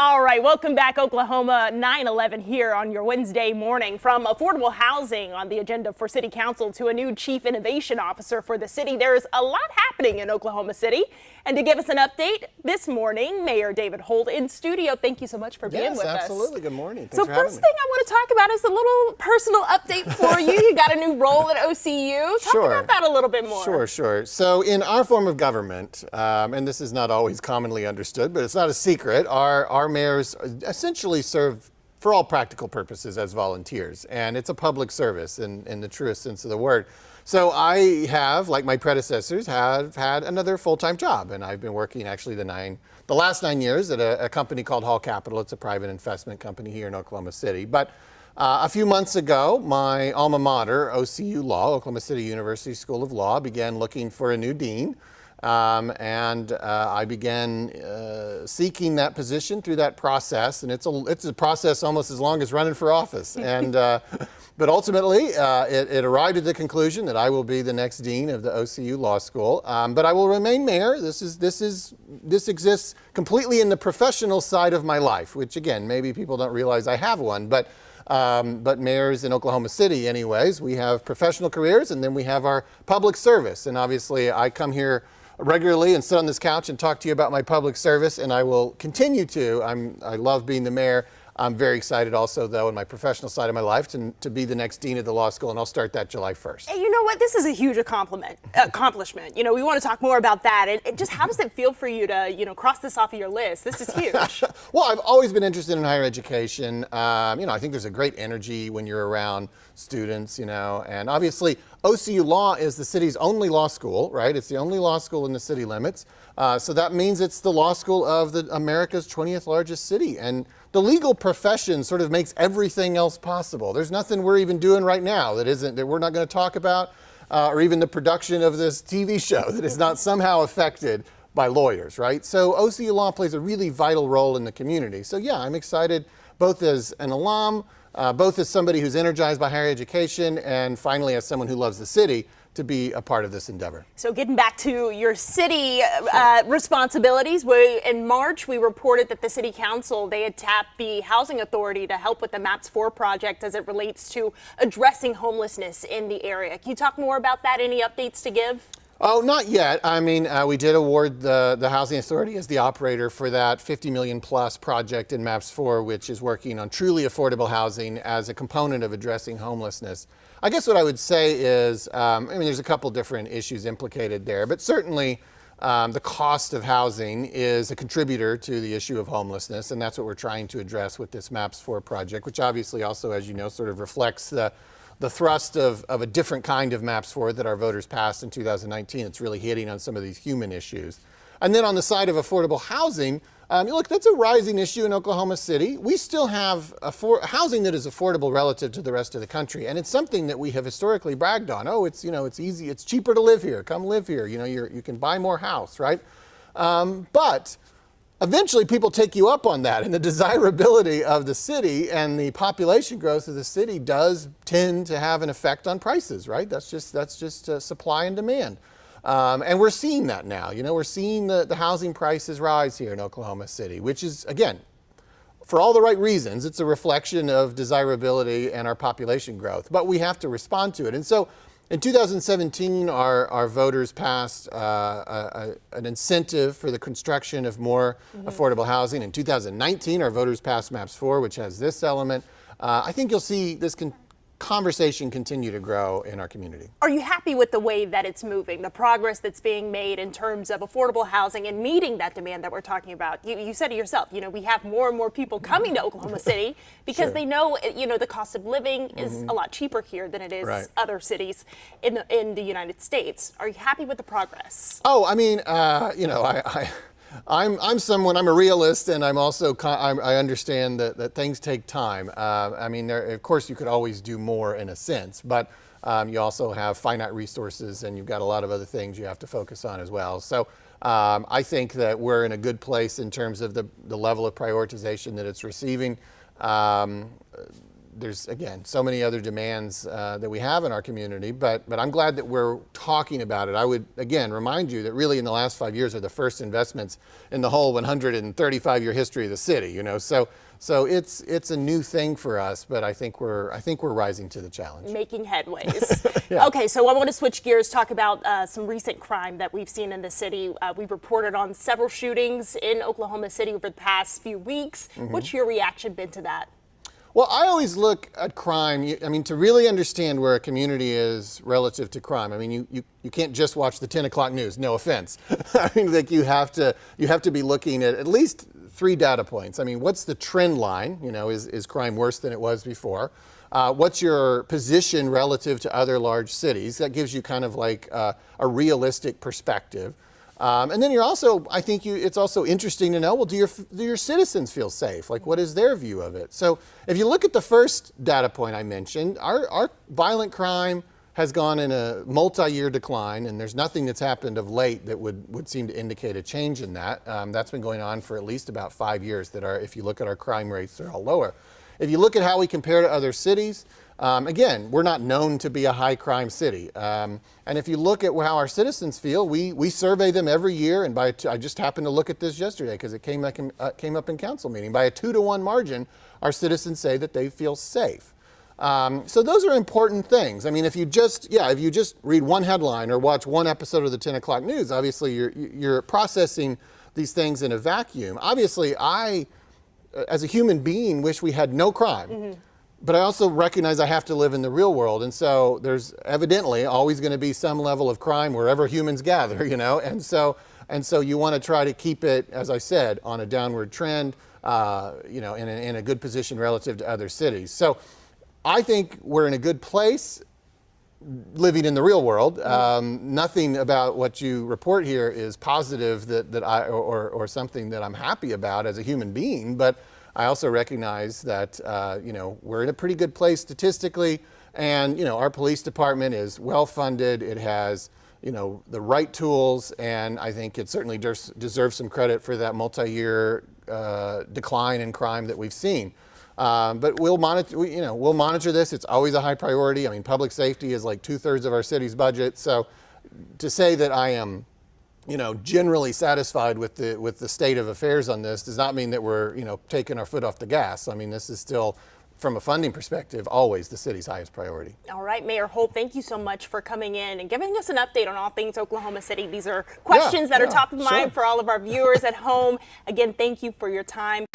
All right, welcome back, Oklahoma. 9/11 here on your Wednesday morning. From affordable housing on the agenda for City Council to a new Chief Innovation Officer for the city, there's a lot happening in Oklahoma City. And to give us an update this morning, Mayor David Holt in studio. Thank you so much for being with us. Yes, absolutely. Good morning. Thanks So for having first me. thing I want to talk about is a little personal update for you. You got a new role at OCU. Talk about that a little bit more. Sure. So in our form of government, and this is not always commonly understood, but it's not a secret, our mayors essentially serve for all practical purposes as volunteers, and it's a public service in the truest sense of the word. So I have, like my predecessors, have had another full-time job, and I've been working actually the last 9 years at a company called Hall Capital. It's a private investment company here in Oklahoma City. But a few months ago, my alma mater, OCU Law, Oklahoma City University School of Law, began looking for a new dean. I began seeking that position through that process, and it's a process almost as long as running for office. And but ultimately, it arrived at the conclusion that I will be the next dean of the OCU Law School. But I will remain mayor. This exists completely in the professional side of my life, which again, maybe people don't realize I have one, but mayors in Oklahoma City, anyways, we have professional careers, and then we have our public service. And obviously, I come here regularly and sit on this couch and talk to you about my public service, and I will continue to. I love being the mayor. I'm very excited also, though, in my professional side of my life to be the next dean of the law school, and I'll start that July 1st. And you know what? This is a huge accomplishment. You know, we want to talk more about that. And just how does it feel for you to, cross this off of your list? This is huge. Well, I've always been interested in higher education. I think there's a great energy when you're around students, and obviously OCU Law is the city's only law school, right? It's the only law school in the city limits. So that means it's the law school of America's 20th largest city. And the legal profession sort of makes everything else possible. There's nothing we're even doing right now that we're not going to talk about, or even the production of this TV show that is not somehow affected by lawyers, right? So OCU Law plays a really vital role in the community. So yeah, I'm excited both as an alum, both as somebody who's energized by higher education, and finally as someone who loves the city, to be a part of this endeavor. So getting back to your city responsibilities, in March we reported that the City Council, they had tapped the Housing Authority to help with the MAPS 4 project as it relates to addressing homelessness in the area. Can you talk more about that? Any updates to give? Oh, not yet. I mean, we did award the Housing Authority as the operator for that $50 million plus project in MAPS 4, which is working on truly affordable housing as a component of addressing homelessness. I guess what I would say is, there's a couple different issues implicated there, but certainly the cost of housing is a contributor to the issue of homelessness, and that's what we're trying to address with this MAPS 4 project, which obviously also, as you know, sort of reflects the thrust of a different kind of MAPS 4 that our voters passed in 2019. It's really hitting on some of these human issues. And then on the side of affordable housing, look, that's a rising issue in Oklahoma City. We still have housing that is affordable relative to the rest of the country, and it's something that we have historically bragged on. Oh, it's easy, it's cheaper to live here. Come live here. You can buy more house, right? But eventually people take you up on that, and the desirability of the city and the population growth of the city does tend to have an effect on prices, right? That's just supply and demand. And we're seeing that now. We're seeing the housing prices rise here in Oklahoma City, which is, again, for all the right reasons, it's a reflection of desirability and our population growth. But we have to respond to it. And so in 2017, our voters passed an incentive for the construction of more affordable housing. In 2019, our voters passed MAPS 4, which has this element. I think you'll see this conversation continue to grow in our community. Are you happy with the way that it's moving, the progress that's being made in terms of affordable housing and meeting that demand that we're talking about? You said it yourself, we have more and more people coming to Oklahoma City because they know, the cost of living is a lot cheaper here than it is other cities in the United States. Are you happy with the progress? Oh, I mean, I'm a realist, and I'm also, I understand that things take time. Of course, you could always do more in a sense, but you also have finite resources, and you've got a lot of other things you have to focus on as well. So I think that we're in a good place in terms of the level of prioritization that it's receiving. there's again so many other demands that we have in our community, but I'm glad that we're talking about it. I would again remind you that really in the last 5 years are the first investments in the whole 135-year history of the city. So it's a new thing for us, but I think we're rising to the challenge. Making headways. Yeah. Okay, so I want to switch gears, talk about some recent crime that we've seen in the city. We've reported on several shootings in Oklahoma City over the past few weeks. What's your reaction been to that? Well, I always look at crime, I mean, to really understand where a community is relative to crime. I mean, you can't just watch the 10 o'clock news, no offense. I mean, like you have to be looking at least 3 data points. I mean, what's the trend line? Is crime worse than it was before? What's your position relative to other large cities? That gives you kind of like a realistic perspective. And then I think it's also interesting to know, well, do your citizens feel safe? Like, what is their view of it? So if you look at the first data point I mentioned, our violent crime has gone in a multi-year decline, and there's nothing that's happened of late that would seem to indicate a change in that. That's been going on for at least about 5 years if you look at our crime rates, they're all lower. If you look at how we compare to other cities, again, we're not known to be a high crime city. And if you look at how our citizens feel, we survey them every year. And I just happened to look at this yesterday because it came up in council meeting. By a 2-to-1 margin, our citizens say that they feel safe. So those are important things. I mean, if you just read one headline or watch one episode of the 10 o'clock news, obviously you're processing these things in a vacuum. Obviously, I, as a human being, wish we had no crime. But I also recognize I have to live in the real world. And so there's evidently always going to be some level of crime wherever humans gather, And so you want to try to keep it, as I said, on a downward trend, in a good position relative to other cities. So I think we're in a good place living in the real world. Nothing about what you report here is positive that I or something that I'm happy about as a human being, but I also recognize that we're in a pretty good place statistically, and our police department is well funded. It has the right tools, and I think it certainly deserves some credit for that multi-year decline in crime that we've seen. But we'll monitor this. It's always a high priority. I mean, public safety is like 2/3 of our city's budget. So to say that I am generally satisfied with the state of affairs on this does not mean that we're, taking our foot off the gas. I mean, this is still, from a funding perspective, always the city's highest priority. All right, Mayor Holt, thank you so much for coming in and giving us an update on all things Oklahoma City. These are questions that are top of mind for all of our viewers at home. Again, thank you for your time.